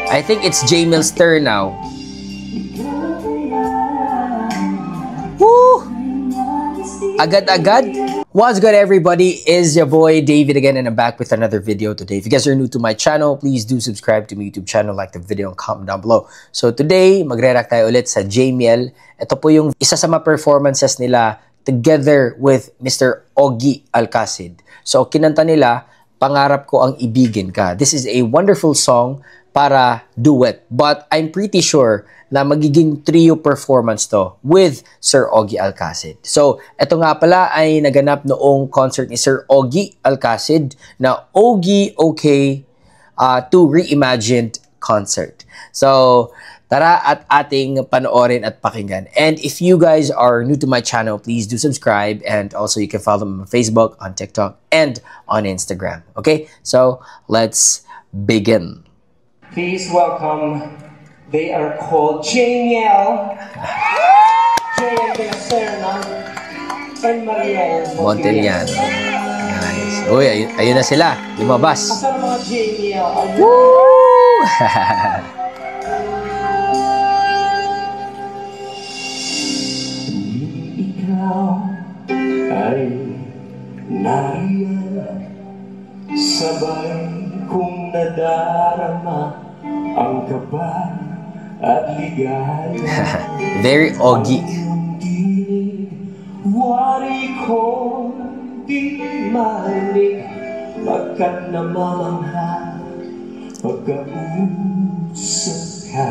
I think it's Jamil's turn now. Woo! Agad-agad. What's good, everybody? Is your boy David again, and I'm back with another video today. If you guys are new to my channel, please do subscribe to my YouTube channel, like the video, and comment down below. So today, magre-react tayo ulit sa Jamil. Ito po yung isa sa mga performances nila together with Mr. Ogie Alcacid. So kinanta nila, Pangarap Ko Ang Ibigin Ka. This is a wonderful song para duet. But I'm pretty sure na magiging trio performance to with Sir Ogie Alcacid. So, ito nga pala ay naganap noong concert ni Sir Ogie Alcacid na Ogie OK 2 Reimagined concert. So, tara at ating panoorin at pakinggan. And if you guys are new to my channel, please do subscribe, and also you can follow me on Facebook, on TikTok, and on Instagram. Okay? So, let's begin. Please welcome, they are called Jamil, Jamil de la Serna, and Mariel Montelian. Nice. Uy, ayun na sila. Lumabas. Asan mga Jamil? Woo! Ikaw ay nariyan, sabay kung nadarama ang kaba at ligaya. Very Ogie. Wari ko di marinig pagkat namamangha pagkausap ka.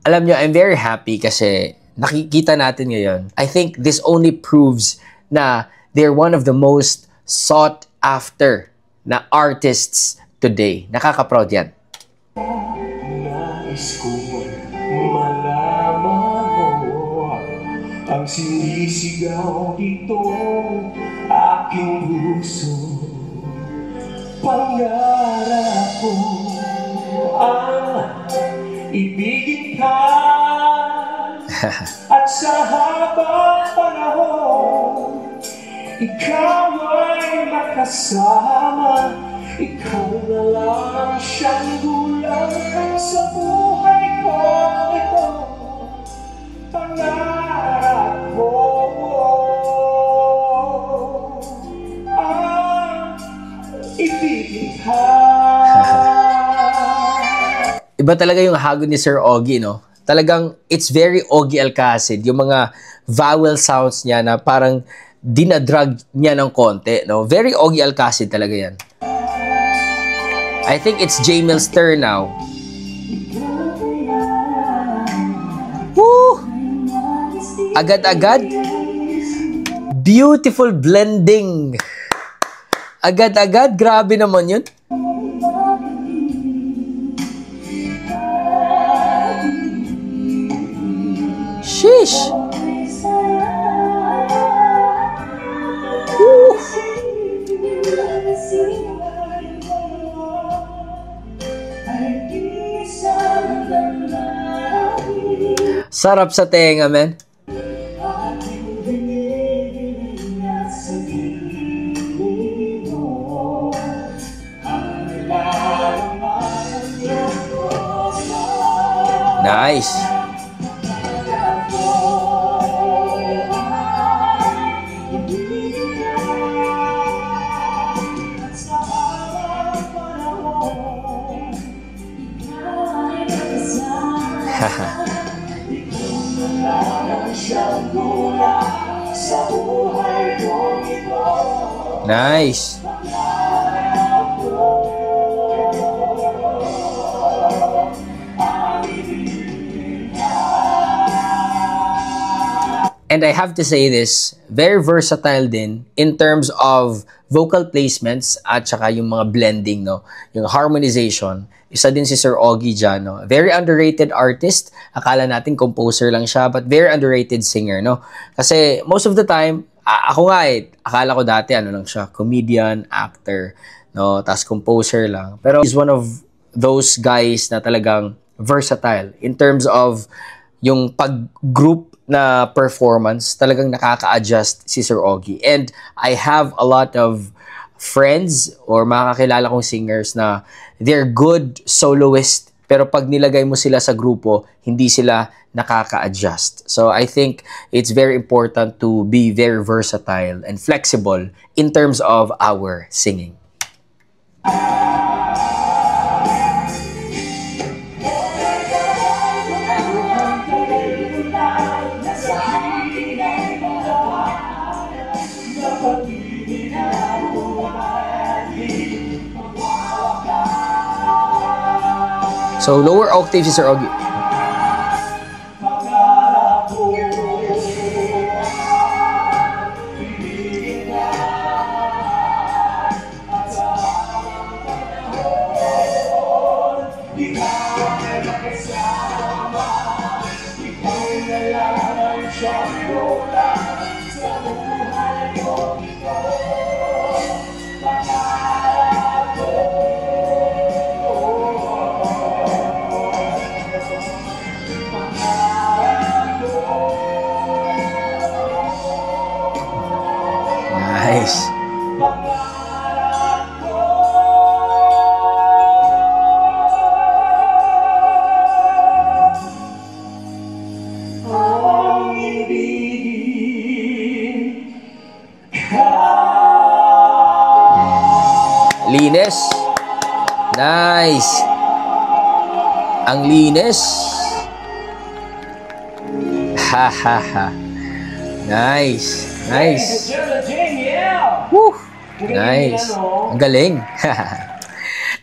Alam nyo, I'm very happy kasi nakikita natin ngayon. I think this only proves na they're one of the most sought after na artists today. Nakaka-proud yan. Nais ko malaman mo ang sinisigaw dito aking puso. Pangarap ko ang ibigin ka at sa habang panahon ikaw ay makasama, ikaw na lang siyang gulang sa buhay ko ito. Pangarap ko ang ibigin ka. Iba talaga yung hagod ni Sir Ogie, no? Talagang it's very Ogie Alcacid. Yung mga vowel sounds niya na parang dinadrag niya ng konti, no? Very Ogie Alcacid talaga yan. I think it's Jamil's turn now. Woo! Agad-agad. Beautiful blending. Agad-agad. Grabe naman yun. Sheesh! Sarap sa tenga, man. Nice. Nice. And I have to say this, very versatile din in terms of vocal placements at saka yung mga blending, no? Yung harmonization. Isa din si Sir Ogie dyan, no? Very underrated artist. Akala natin composer lang siya, but very underrated singer, no? Kasi most of the time, ako nga akala ko dati ano lang siya, comedian, actor, no? Tas composer lang. Pero he's one of those guys na talagang versatile in terms of yung pag-group na performance, talagang nakaka-adjust si Sir Ogie. And I have a lot of friends or makakilala kong singers na they're good soloist, pero pag nilagay mo sila sa grupo, hindi sila nakaka-adjust. So I think it's very important to be very versatile and flexible in terms of our singing. So lower octaves is our nice. Linis. Nice. Ang linis. Ha ha ha. Nice. Nice. Woo. Nice. Ang galing.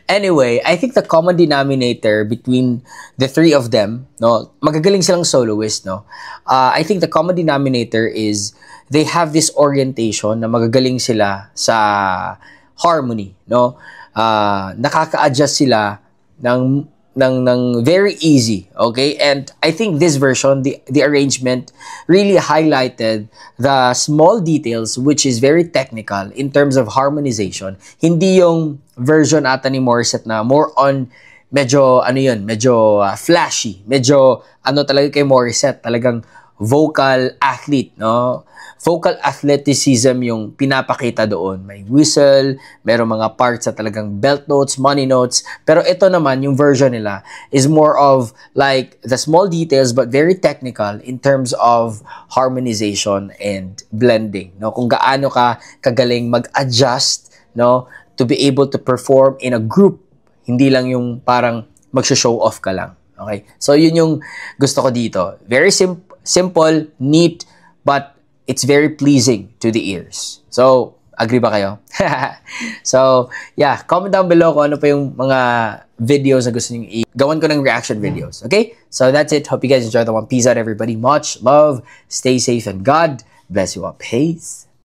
Anyway, I think the common denominator between the three of them, no, magagaling silang soloist, no. I think the common denominator is they have this orientation na magagaling sila sa harmony, no. Nakaka-adjust sila ng very easy, okay? And I think this version, the arrangement really highlighted the small details, which is very technical in terms of harmonization. Hindi yung version ata ni Morissette na more on medyo flashy, medyo talaga kay Morissette, talagang vocal athlete, no? Vocal athleticism yung pinapakita doon. May whistle, merong mga parts sa talagang belt notes, money notes. Pero ito naman, yung version nila is more of like the small details but very technical in terms of harmonization and blending. No? Kung gaano ka kagaling mag-adjust, no, to be able to perform in a group. Hindi lang yung parang mag-show off ka lang. Okay? So yun yung gusto ko dito. Very simple, neat, but it's very pleasing to the ears. So, agree ba kayo? So, yeah, comment down below kung ano pa yung mga videos na gusto nyo gawan ko ng reaction videos. Okay? So, that's it. Hope you guys enjoyed the one. Peace out, everybody. Much love. Stay safe and God bless you all. Peace.